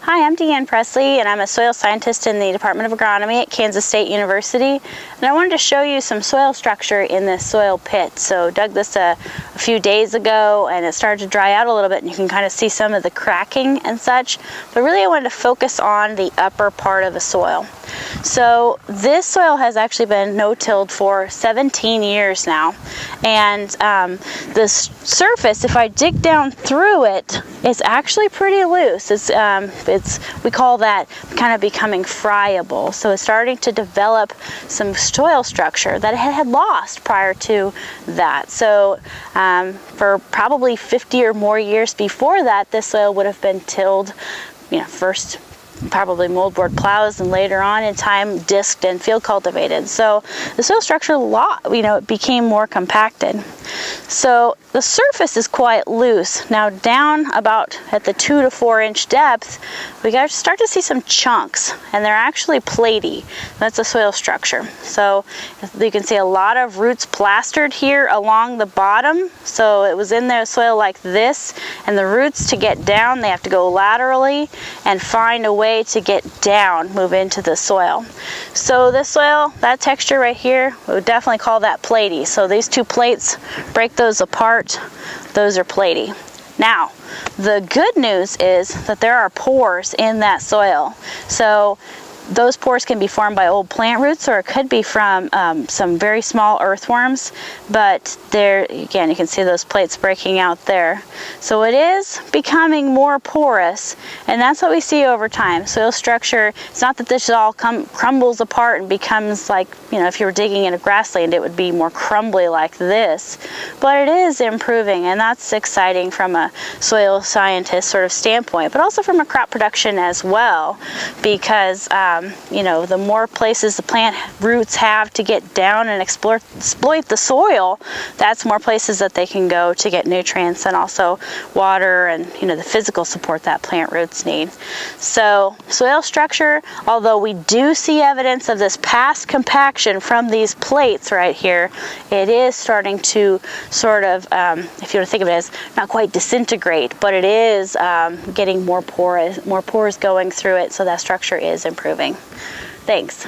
Hi, I'm DeAnn Presley, and I'm a soil scientist in the Department of Agronomy at Kansas State University. And I wanted to show you some soil structure in this soil pit. So dug this a few days ago, and it started to dry out a little bit, and you can kind of see some of the cracking and such. But really I wanted to focus on the upper part of the soil. So this soil has actually been no-tilled for 17 years now. And the surface, if I dig down through it, it's actually pretty loose. We call that kind of becoming friable. So it's starting to develop some soil structure that it had lost prior to that. So for probably 50 or more years before that, this soil would have been tilled, first probably moldboard plows, and later on in time disked and field cultivated. So the soil structure it became more compacted. So the surface is quite loose. Now down about at the 2 to 4 inch depth, we start to see some chunks, and they're actually platy. That's a soil structure. So you can see a lot of roots plastered here along the bottom. So it was in the soil like this, and the roots, to get down, they have to go laterally and find a way to get down, move into the soil. So this soil, that texture right here, we would definitely call that platy. So these two plates, break those apart, those are platy. Now, the good news is that there are pores in that soil. So those pores can be formed by old plant roots, or it could be from some very small earthworms, but there, again, you can see those plates breaking out there. So it is becoming more porous, and that's what we see over time. Soil structure, it's not that this all crumbles apart and becomes like, if you were digging in a grassland, it would be more crumbly like this, but it is improving, and that's exciting from a soil scientist sort of standpoint, but also from a crop production as well, because the more places the plant roots have to get down and exploit the soil, that's more places that they can go to get nutrients and also water and the physical support that plant roots need. So soil structure, although we do see evidence of this past compaction from these plates right here, it is starting to sort of, if you want to think of it as not quite disintegrate, but it is getting more pores going through it, so that structure is improving. Thanks.